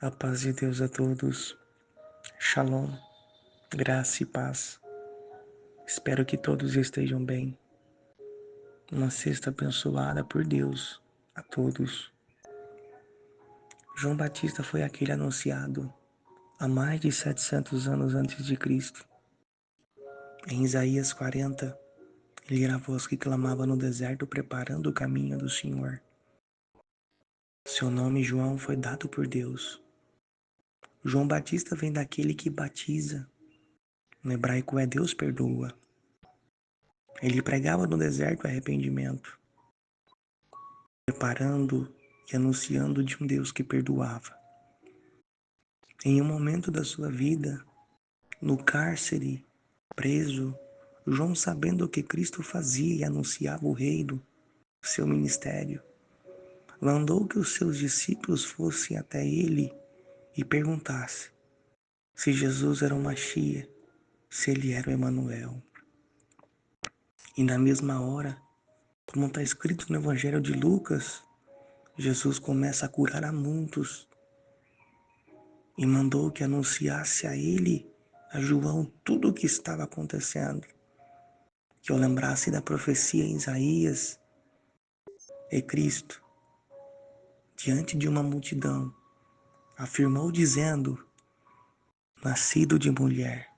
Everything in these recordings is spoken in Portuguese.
A paz de Deus a todos. Shalom, graça e paz. Espero que todos estejam bem. Uma sexta abençoada por Deus a todos. João Batista foi aquele anunciado há mais de 700 anos antes de Cristo. Em Isaías 40, ele era a voz que clamava no deserto preparando o caminho do Senhor. Seu nome João foi dado por Deus. João Batista vem daquele que batiza. No hebraico é Deus perdoa. Ele pregava no deserto arrependimento, preparando e anunciando de um Deus que perdoava. Em um momento da sua vida, no cárcere, preso, João, sabendo o que Cristo fazia e anunciava o reino, seu ministério, mandou que os seus discípulos fossem até ele e perguntassem se Jesus era o Machia, se ele era o Emanuel. E na mesma hora, como está escrito no Evangelho de Lucas, Jesus começa a curar a muitos e mandou que anunciasse a ele, a João, tudo o que estava acontecendo. Que eu lembrasse da profecia em Isaías e Cristo, diante de uma multidão, afirmou dizendo, nascido de mulher,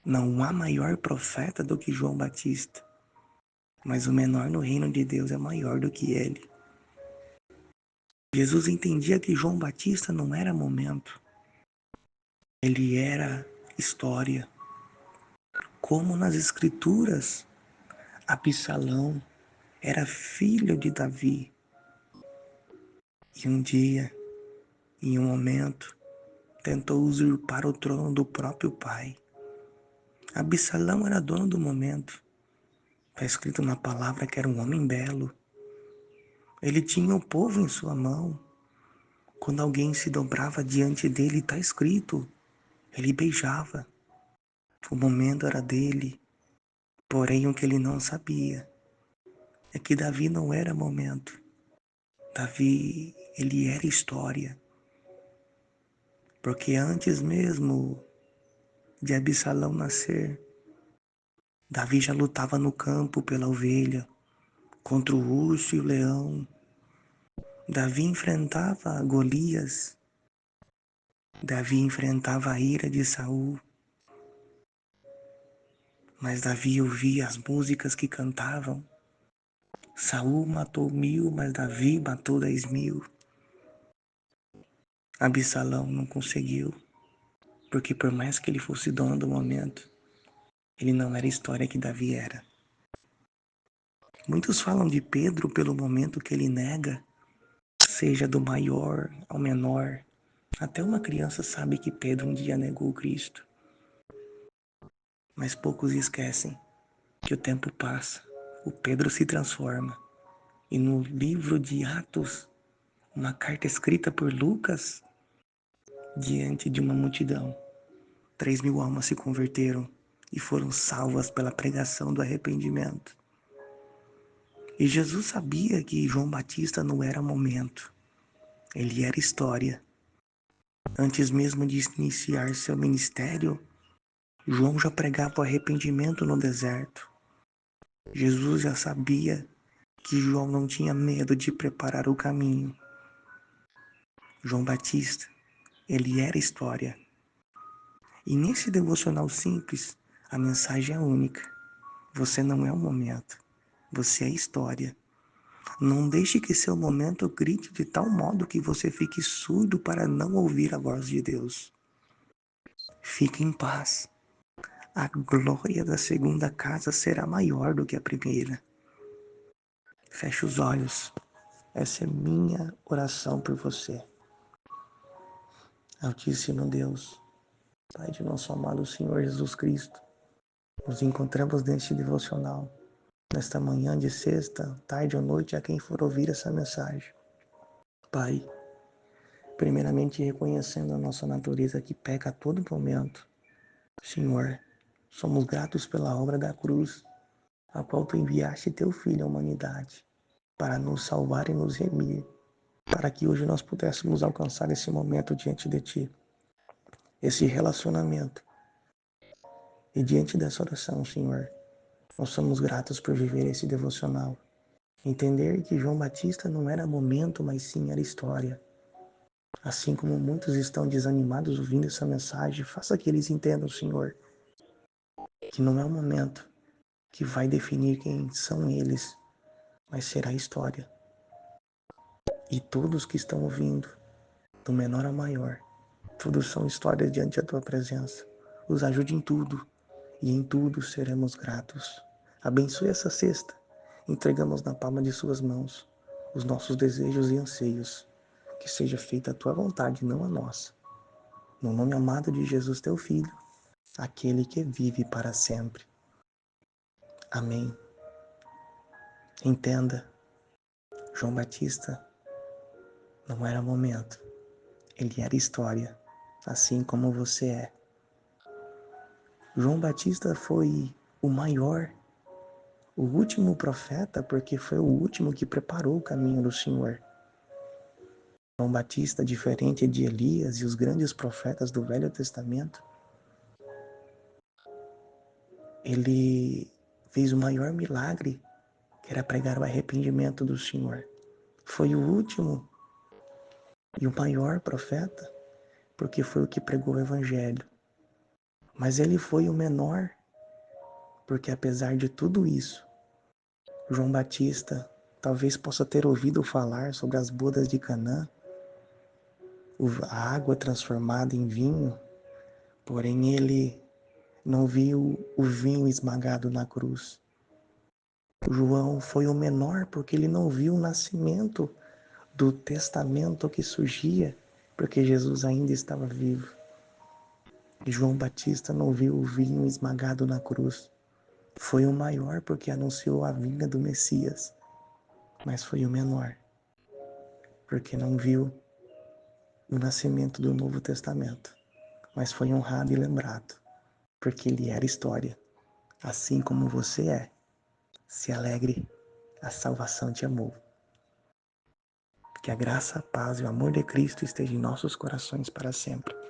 não há maior profeta do que João Batista, mas o menor no reino de Deus é maior do que ele. Jesus entendia que João Batista não era momento, ele era história. Como nas Escrituras, Absalão era filho de Davi. E um dia, em um momento, tentou usurpar o trono do próprio pai. Absalão era dono do momento. Está escrito na palavra que era um homem belo. Ele tinha o povo em sua mão. Quando alguém se dobrava diante dele, está escrito, ele beijava. O momento era dele. Porém, o que ele não sabia é que Davi não era momento. Davi, ele era história. Porque antes mesmo de Absalão nascer, Davi já lutava no campo pela ovelha, contra o urso e o leão. Davi enfrentava Golias. Davi enfrentava a ira de Saul. Mas Davi ouvia as músicas que cantavam. Saul matou 1000, mas Davi matou 10.000. Absalão não conseguiu, porque por mais que ele fosse dono do momento, ele não era a história que Davi era. Muitos falam de Pedro pelo momento que ele nega, seja do maior ao menor. Até uma criança sabe que Pedro um dia negou Cristo. Mas poucos esquecem que o tempo passa, o Pedro se transforma. E no livro de Atos, uma carta escrita por Lucas, diante de uma multidão, 3.000 almas se converteram e foram salvas pela pregação do arrependimento. E Jesus sabia que João Batista não era momento, ele era história. Antes mesmo de iniciar seu ministério, João já pregava o arrependimento no deserto. Jesus já sabia que João não tinha medo de preparar o caminho. João Batista, ele era história. E nesse devocional simples, a mensagem é única. Você não é o momento, você é história. Não deixe que seu momento grite de tal modo que você fique surdo para não ouvir a voz de Deus. Fique em paz. A glória da segunda casa será maior do que a primeira. Feche os olhos. Essa é minha oração por você. Altíssimo Deus, Pai de nosso amado Senhor Jesus Cristo, nos encontramos neste devocional, nesta manhã de sexta, tarde ou noite, a quem for ouvir essa mensagem. Pai, primeiramente reconhecendo a nossa natureza que peca a todo momento. Senhor, somos gratos pela obra da cruz, a qual Tu enviaste Teu Filho à humanidade, para nos salvar e nos remir. para que hoje nós pudéssemos alcançar esse momento diante de Ti, esse relacionamento. E diante dessa oração, Senhor, nós somos gratos por viver esse devocional. Entender que João Batista não era momento, mas sim era história. Assim como muitos estão desanimados ouvindo essa mensagem, faça que eles entendam, Senhor, que não é o momento que vai definir quem são eles, mas será a história. E todos que estão ouvindo, do menor ao maior, todos são histórias diante da Tua presença. Os ajude em tudo, e em tudo seremos gratos. Abençoe essa cesta. Entregamos na palma de Suas mãos os nossos desejos e anseios. Que seja feita a Tua vontade, não a nossa. No nome amado de Jesus, Teu Filho, aquele que vive para sempre. Amém. Entenda, João Batista não era momento, ele era história, assim como você é. João Batista foi o maior, o último profeta, porque foi o último que preparou o caminho do Senhor. João Batista, diferente de Elias e os grandes profetas do Velho Testamento, ele fez o maior milagre, que era pregar o arrependimento do Senhor. Foi o último e o maior profeta, porque foi o que pregou o Evangelho. Mas ele foi o menor, porque apesar de tudo isso, João Batista talvez possa ter ouvido falar sobre as bodas de Canaã, a água transformada em vinho, porém ele não viu o vinho esmagado na cruz. João foi o menor porque ele não viu o nascimento do testamento que surgia, porque Jesus ainda estava vivo. João Batista não viu o vinho esmagado na cruz. Foi o maior porque anunciou a vinda do Messias, mas foi o menor porque não viu o nascimento do Novo Testamento, mas foi honrado e lembrado, porque ele era história, assim como você é. Se alegre, a salvação te amou. Que a graça, a paz e o amor de Cristo estejam em nossos corações para sempre.